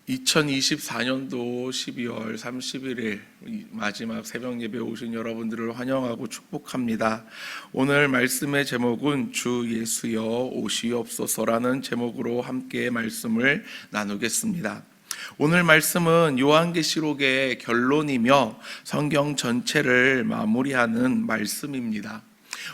2024년도 12월 31일 마지막 새벽 예배 오신 여러분들을 환영하고 축복합니다. 오늘 말씀의 제목은 주 예수여 오시옵소서라는 제목으로 함께 말씀을 나누겠습니다. 오늘 말씀은 요한계시록의 결론이며 성경 전체를 마무리하는 말씀입니다.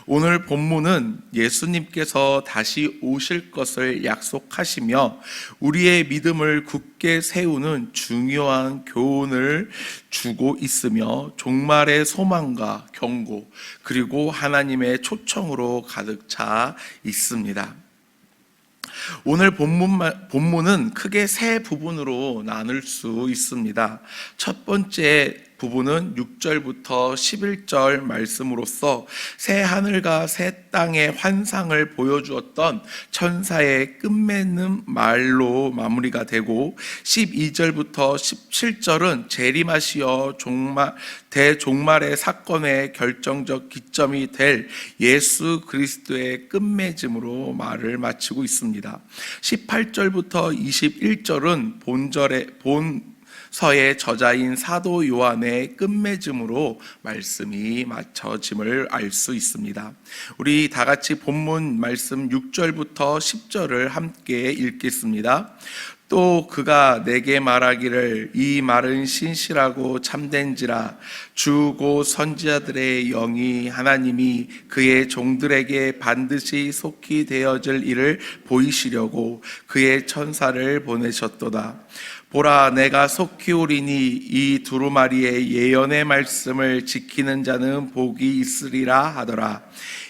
오늘 본문은 예수님께서 다시 오실 것을 약속하시며 우리의 믿음을 굳게 세우는 중요한 교훈을 주고 있으며 종말의 소망과 경고 그리고 하나님의 초청으로 가득 차 있습니다. 오늘 본문은 크게 세 부분으로 나눌 수 있습니다. 첫 번째 부분은 6절부터 11절 말씀으로서 새 하늘과 새 땅의 환상을 보여주었던 천사의 끝맺는 말로 마무리가 되고 12절부터 17절은 재림하시어 대종말의 사건의 결정적 기점이 될 예수 그리스도의 끝맺음으로 말을 마치고 있습니다. 18절부터 21절은 본서의 저자인 사도 요한의 끝맺음으로 말씀이 맞춰짐을 알 수 있습니다. 우리 다 같이 본문 말씀 6절부터 10절을 함께 읽겠습니다. 또 그가 내게 말하기를 이 말은 신실하고 참된지라 주 곧 선지자들의 영이 하나님이 그의 종들에게 반드시 속히 되어질 일을 보이시려고 그의 천사를 보내셨도다. 보라, 내가 속히 오리니 이 두루마리의 예언의 말씀을 지키는 자는 복이 있으리라 하더라.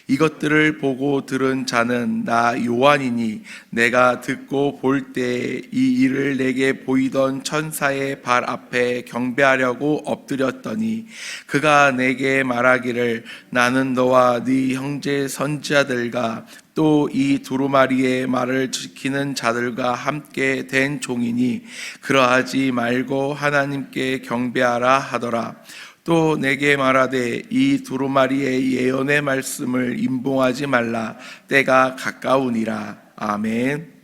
이것들을 보고 들은 자는 나 요한이니 내가 듣고 볼 때 이 일을 내게 보이던 천사의 발 앞에 경배하려고 엎드렸더니 그가 내게 말하기를 나는 너와 네 형제 선지자들과 또 이 두루마리의 말을 지키는 자들과 함께 된 종이니 그러하지 말고 하나님께 경배하라 하더라. 또 내게 말하되 이 두루마리의 예언의 말씀을 임봉하지 말라. 때가 가까우니라. 아멘.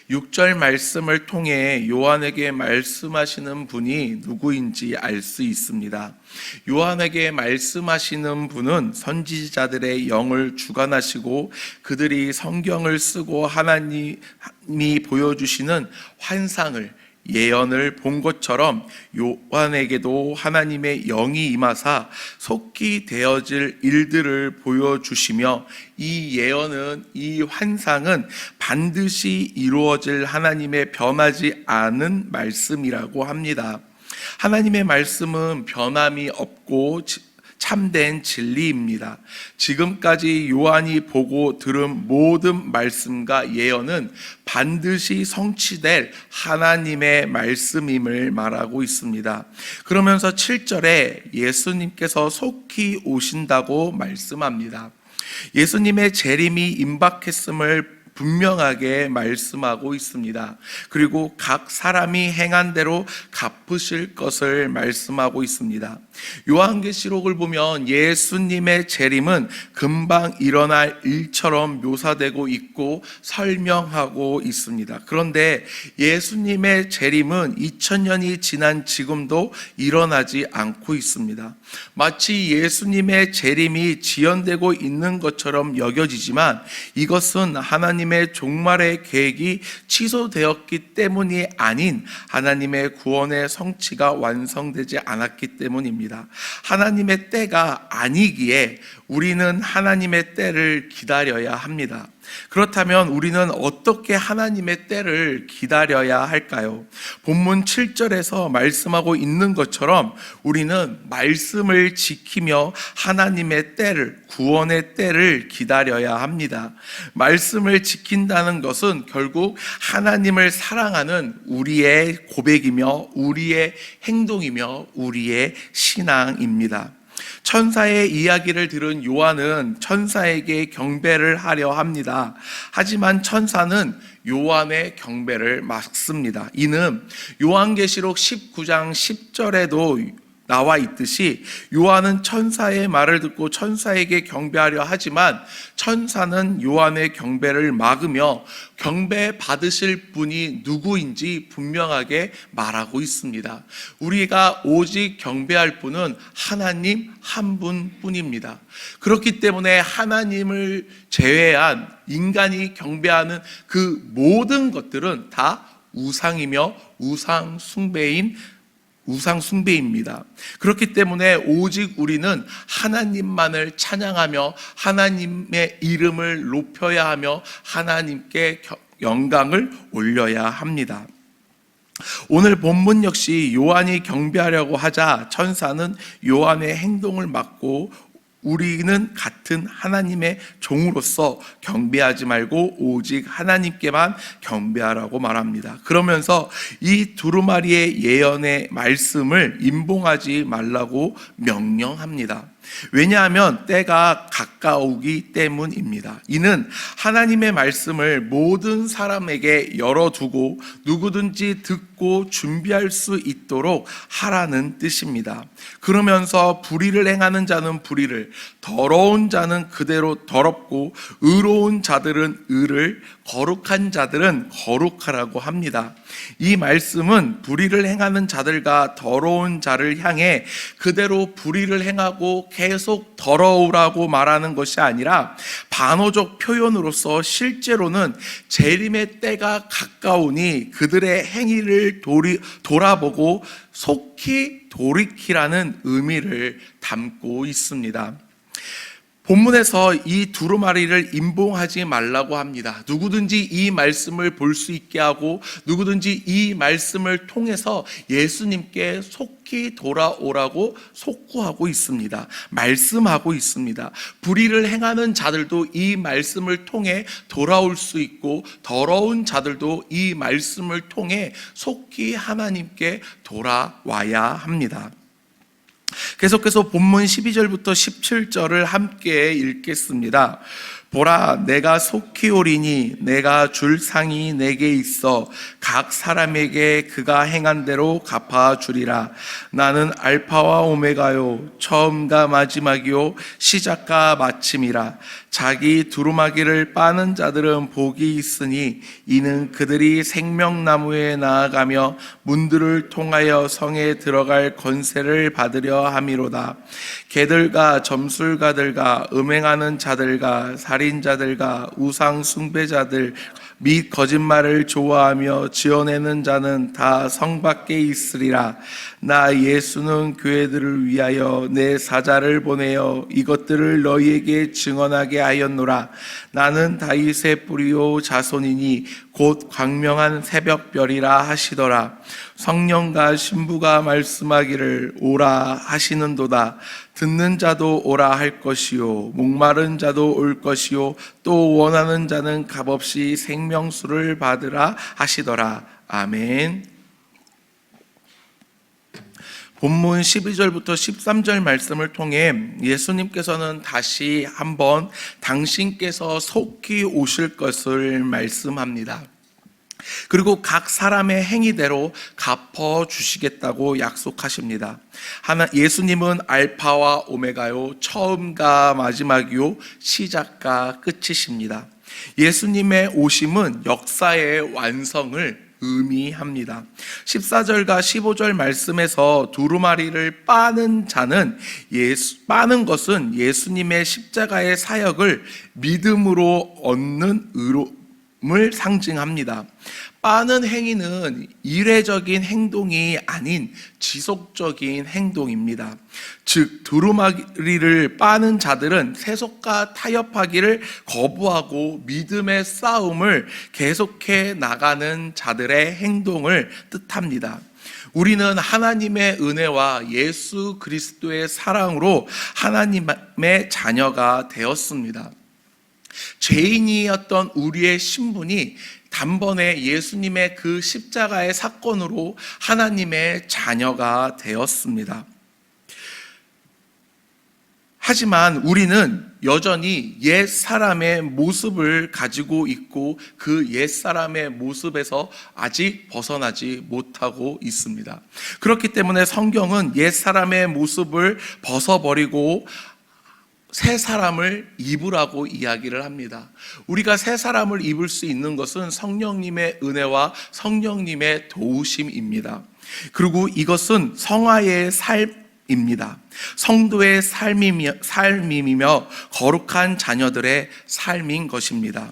6절 말씀을 통해 요한에게 말씀하시는 분이 누구인지 알 수 있습니다. 요한에게 말씀하시는 분은 선지자들의 영을 주관하시고 그들이 성경을 쓰고 하나님이 보여주시는 환상을 예언을 본 것처럼 요한에게도 하나님의 영이 임하사 속히 되어질 일들을 보여주시며 이 예언은, 이 환상은 반드시 이루어질 하나님의 변하지 않은 말씀이라고 합니다. 하나님의 말씀은 변함이 없고 참된 진리입니다. 지금까지 요한이 보고 들은 모든 말씀과 예언은 반드시 성취될 하나님의 말씀임을 말하고 있습니다. 그러면서 7절에 예수님께서 속히 오신다고 말씀합니다. 예수님의 재림이 임박했음을 분명하게 말씀하고 있습니다. 그리고 각 사람이 행한 대로 갚으실 것을 말씀하고 있습니다. 요한계시록을 보면 예수님의 재림은 금방 일어날 일처럼 묘사되고 있고 설명하고 있습니다. 그런데 예수님의 재림은 2000년이 지난 지금도 일어나지 않고 있습니다. 마치 예수님의 재림이 지연되고 있는 것처럼 여겨지지만 이것은 하나님의 종말의 계획이 취소되었기 때문이 아닌 하나님의 구원의 성취가 완성되지 않았기 때문입니다. 하나님의 때가 아니기에 우리는 하나님의 때를 기다려야 합니다. 그렇다면 우리는 어떻게 하나님의 때를 기다려야 할까요? 본문 7절에서 말씀하고 있는 것처럼 우리는 말씀을 지키며 하나님의 때를, 구원의 때를 기다려야 합니다. 말씀을 지킨다는 것은 결국 하나님을 사랑하는 우리의 고백이며 우리의 행동이며 우리의 신앙입니다. 천사의 이야기를 들은 요한은 천사에게 경배를 하려 합니다. 하지만 천사는 요한의 경배를 막습니다. 이는 요한계시록 19장 10절에도 나와 있듯이 요한은 천사의 말을 듣고 천사에게 경배하려 하지만 천사는 요한의 경배를 막으며 경배 받으실 분이 누구인지 분명하게 말하고 있습니다. 우리가 오직 경배할 분은 하나님 한 분뿐입니다. 그렇기 때문에 하나님을 제외한 인간이 경배하는 그 모든 것들은 다 우상이며 우상 숭배입니다. 그렇기 때문에 오직 우리는 하나님만을 찬양하며 하나님의 이름을 높여야 하며 하나님께 영광을 올려야 합니다. 오늘 본문 역시 요한이 경배하려고 하자 천사는 요한의 행동을 막고 우리는 같은 하나님의 종으로서 경배하지 말고 오직 하나님께만 경배하라고 말합니다. 그러면서 이 두루마리의 예언의 말씀을 임봉하지 말라고 명령합니다. 왜냐하면 때가 가까우기 때문입니다. 이는 하나님의 말씀을 모든 사람에게 열어두고 누구든지 듣고 준비할 수 있도록 하라는 뜻입니다. 그러면서 불의를 행하는 자는 불의를, 더러운 자는 그대로 더럽고 의로운 자들은 의를, 거룩한 자들은 거룩하라고 합니다. 이 말씀은 불의를 행하는 자들과 더러운 자를 향해 그대로 불의를 행하고 계속 더러우라고 말하는 것이 아니라 반어적 표현으로서 실제로는 재림의 때가 가까우니 그들의 행위를 돌아보고 속히 돌이키라는 의미를 담고 있습니다. 본문에서 이 두루마리를 임봉하지 말라고 합니다. 누구든지 이 말씀을 볼 수 있게 하고 누구든지 이 말씀을 통해서 예수님께 속히 돌아오라고 촉구하고 있습니다. 말씀하고 있습니다. 불의를 행하는 자들도 이 말씀을 통해 돌아올 수 있고 더러운 자들도 이 말씀을 통해 속히 하나님께 돌아와야 합니다. 계속해서 본문 12절부터 17절을 함께 읽겠습니다. 보라, 내가 속히 오리니 내가 줄 상이 내게 있어 각 사람에게 그가 행한 대로 갚아주리라. 나는 알파와 오메가요, 처음과 마지막이요, 시작과 마침이라. 자기 두루마기를 빠는 자들은 복이 있으니 이는 그들이 생명나무에 나아가며 문들을 통하여 성에 들어갈 권세를 받으려 함이로다. 개들과 점술가들과 음행하는 자들과 살인자들과 우상 숭배자들 및 거짓말을 좋아하며 지어내는 자는 다 성 밖에 있으리라. 나 예수는 교회들을 위하여 내 사자를 보내어 이것들을 너희에게 증언하게 하였노라. 나는 다윗의 뿌리요 자손이니 곧 광명한 새벽별이라 하시더라. 성령과 신부가 말씀하기를 오라 하시는도다. 듣는 자도 오라 할 것이요, 목마른 자도 올 것이요, 또 원하는 자는 값없이 생명수를 받으라 하시더라. 아멘. 본문 12절부터 13절 말씀을 통해 예수님께서는 다시 한번 당신께서 속히 오실 것을 말씀합니다. 그리고 각 사람의 행위대로 갚아주시겠다고 약속하십니다. 예수님은 알파와 오메가요, 처음과 마지막이요, 시작과 끝이십니다. 예수님의 오심은 역사의 완성을 의미합니다. 14절과 15절 말씀에서 두루마리를 빠는 것은 예수님의 십자가의 사역을 믿음으로 얻는 의로움을 상징합니다. 빠는 행위는 이례적인 행동이 아닌 지속적인 행동입니다. 즉 두루마리를 빠는 자들은 세속과 타협하기를 거부하고 믿음의 싸움을 계속해 나가는 자들의 행동을 뜻합니다. 우리는 하나님의 은혜와 예수 그리스도의 사랑으로 하나님의 자녀가 되었습니다. 죄인이었던 우리의 신분이 단번에 예수님의 그 십자가의 사건으로 하나님의 자녀가 되었습니다. 하지만 우리는 여전히 옛 사람의 모습을 가지고 있고 그 옛 사람의 모습에서 아직 벗어나지 못하고 있습니다. 그렇기 때문에 성경은 옛 사람의 모습을 벗어버리고 새 사람을 입으라고 이야기를 합니다. 우리가 새 사람을 입을 수 있는 것은 성령님의 은혜와 성령님의 도우심입니다. 그리고 이것은 성화의 삶입니다. 성도의 삶이며 거룩한 자녀들의 삶인 것입니다.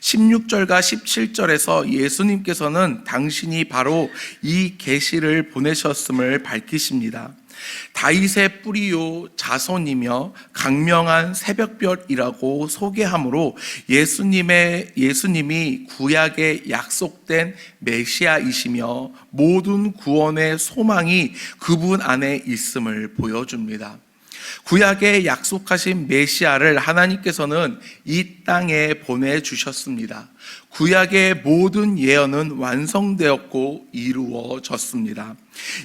16절과 17절에서 예수님께서는 당신이 바로 이 계시를 보내셨음을 밝히십니다. 다윗의 뿌리요 자손이며 강명한 새벽별이라고 소개함으로 예수님이 구약에 약속된 메시아이시며 모든 구원의 소망이 그분 안에 있음을 보여줍니다. 구약에 약속하신 메시아를 하나님께서는 이 땅에 보내주셨습니다. 구약의 모든 예언은 완성되었고 이루어졌습니다.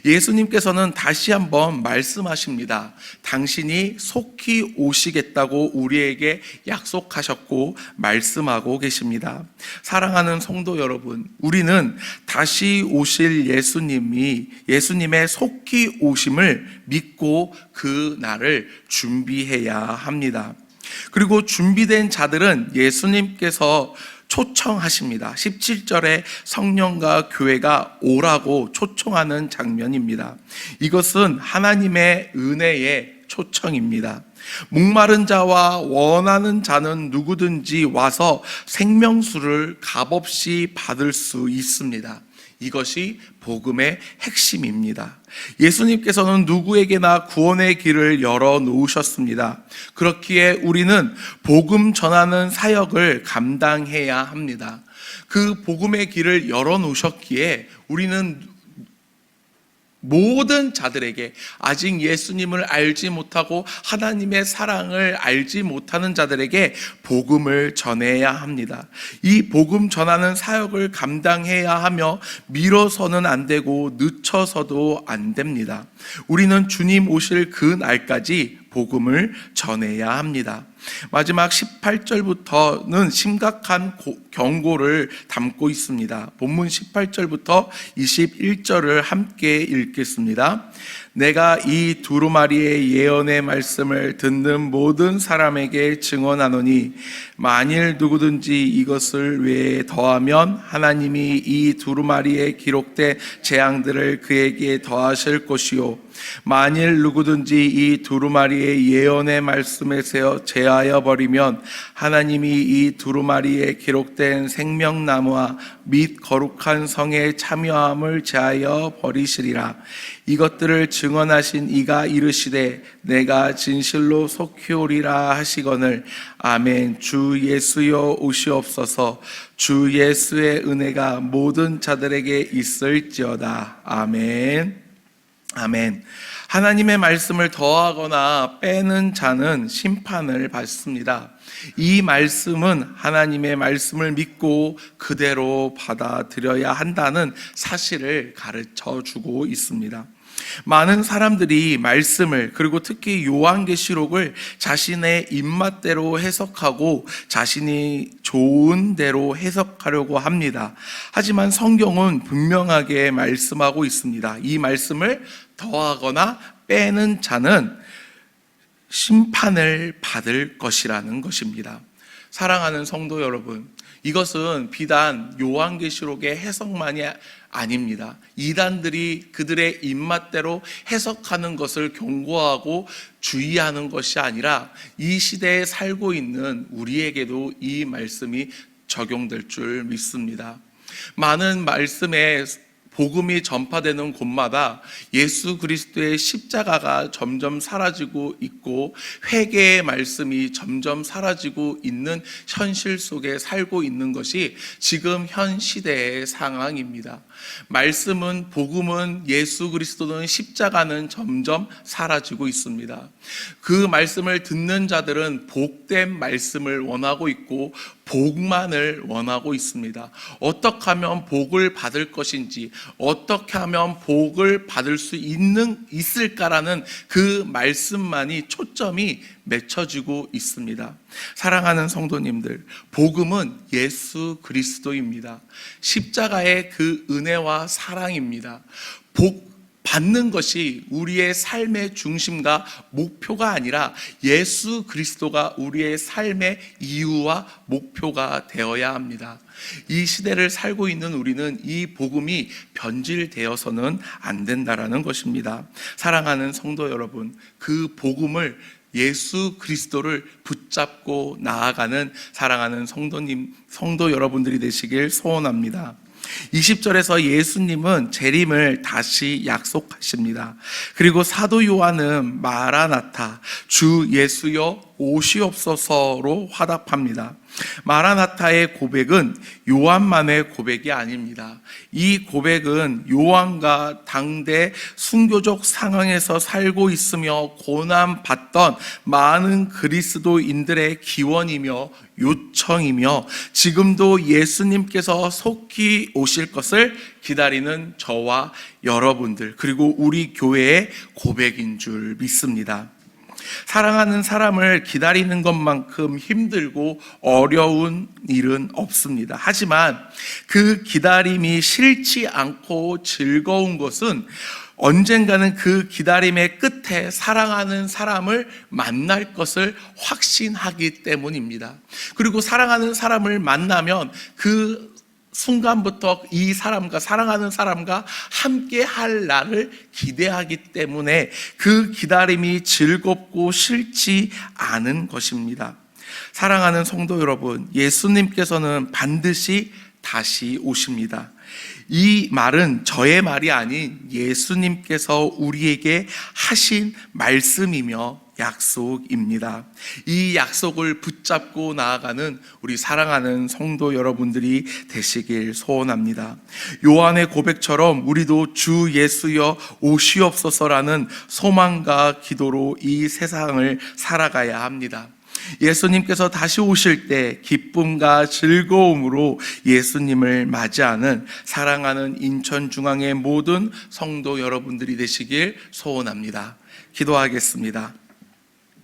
예수님께서는 다시 한번 말씀하십니다. 당신이 속히 오시겠다고 우리에게 약속하셨고 말씀하고 계십니다. 사랑하는 성도 여러분, 우리는 다시 오실 예수님의 속히 오심을 믿고 그 날을 준비해야 합니다. 그리고 준비된 자들은 예수님께서 초청하십니다. 17절에 성령과 교회가 오라고 초청하는 장면입니다. 이것은 하나님의 은혜의 초청입니다. 목마른 자와 원하는 자는 누구든지 와서 생명수를 값없이 받을 수 있습니다. 이것이 복음의 핵심입니다. 예수님께서는 누구에게나 구원의 길을 열어 놓으셨습니다. 그렇기에 우리는 복음 전하는 사역을 감당해야 합니다. 그 복음의 길을 열어 놓으셨기에 우리는 모든 자들에게, 아직 예수님을 알지 못하고 하나님의 사랑을 알지 못하는 자들에게 복음을 전해야 합니다. 이 복음 전하는 사역을 감당해야 하며 미뤄서는 안 되고 늦춰서도 안 됩니다. 우리는 주님 오실 그 날까지 복음을 전해야 합니다. 마지막 18절부터는 심각한 경고를 담고 있습니다. 본문 18절부터 21절을 함께 읽겠습니다. 내가 이 두루마리의 예언의 말씀을 듣는 모든 사람에게 증언하노니 만일 누구든지 이것을 외에 더하면 하나님이 이 두루마리에 기록된 재앙들을 그에게 더하실 것이요 만일 누구든지 이 두루마리의 예언의 말씀에 제하여 버리면 하나님이 이 두루마리에 기록된 생명나무와 및 거룩한 성의 참여함을 제하여 버리시리라. 이것들을 증언하신 이가 이르시되 내가 진실로 속히 오리라 하시거늘 아멘. 주 예수여 오시옵소서. 주 예수의 은혜가 모든 자들에게 있을지어다. 아멘. 아멘. 하나님의 말씀을 더하거나 빼는 자는 심판을 받습니다. 이 말씀은 하나님의 말씀을 믿고 그대로 받아들여야 한다는 사실을 가르쳐 주고 있습니다. 많은 사람들이 말씀을, 그리고 특히 요한계시록을 자신의 입맛대로 해석하고 자신이 좋은 대로 해석하려고 합니다. 하지만 성경은 분명하게 말씀하고 있습니다. 이 말씀을 더하거나 빼는 자는 심판을 받을 것이라는 것입니다. 사랑하는 성도 여러분, 이것은 비단 요한계시록의 해석만이 아닙니다. 이단들이 그들의 입맛대로 해석하는 것을 경고하고 주의하는 것이 아니라 이 시대에 살고 있는 우리에게도 이 말씀이 적용될 줄 믿습니다. 많은 말씀에 복음이 전파되는 곳마다 예수 그리스도의 십자가가 점점 사라지고 있고 회개의 말씀이 점점 사라지고 있는 현실 속에 살고 있는 것이 지금 현 시대의 상황입니다. 말씀은, 복음은, 예수 그리스도는, 십자가는 점점 사라지고 있습니다. 그 말씀을 듣는 자들은 복된 말씀을 원하고 있고 복만을 원하고 있습니다. 어떻게 하면 복을 받을 것인지, 어떻게 하면 복을 받을 수 있을까라는 그 말씀만이 초점이 맺혀지고 있습니다. 사랑하는 성도님들, 복음은 예수 그리스도입니다. 십자가의 그 은혜와 사랑입니다. 복 받는 것이 우리의 삶의 중심과 목표가 아니라 예수 그리스도가 우리의 삶의 이유와 목표가 되어야 합니다. 이 시대를 살고 있는 우리는 이 복음이 변질되어서는 안 된다라는 것입니다. 사랑하는 성도 여러분, 그 복음을, 예수 그리스도를 붙잡고 나아가는 사랑하는 성도 여러분들이 되시길 소원합니다. 20절에서 예수님은 재림을 다시 약속하십니다. 그리고 사도 요한은 마라나타, 주 예수여 오시옵소서로 화답합니다. 마라나타의 고백은 요한만의 고백이 아닙니다. 이 고백은 요한과 당대 순교적 상황에서 살고 있으며 고난받던 많은 그리스도인들의 기원이며 요청이며 지금도 예수님께서 속히 오실 것을 기다리는 저와 여러분들, 그리고 우리 교회의 고백인 줄 믿습니다. 사랑하는 사람을 기다리는 것만큼 힘들고 어려운 일은 없습니다. 하지만 그 기다림이 싫지 않고 즐거운 것은 언젠가는 그 기다림의 끝에 사랑하는 사람을 만날 것을 확신하기 때문입니다. 그리고 사랑하는 사람을 만나면 그 순간부터 이 사람과, 사랑하는 사람과 함께 할 날을 기대하기 때문에 그 기다림이 즐겁고 싫지 않은 것입니다. 사랑하는 성도 여러분, 예수님께서는 반드시 다시 오십니다. 이 말은 저의 말이 아닌 예수님께서 우리에게 하신 말씀이며 약속입니다. 이 약속을 붙잡고 나아가는 우리 사랑하는 성도 여러분들이 되시길 소원합니다. 요한의 고백처럼 우리도 주 예수여 오시옵소서라는 소망과 기도로 이 세상을 살아가야 합니다. 예수님께서 다시 오실 때 기쁨과 즐거움으로 예수님을 맞이하는 사랑하는 인천중앙의 모든 성도 여러분들이 되시길 소원합니다. 기도하겠습니다.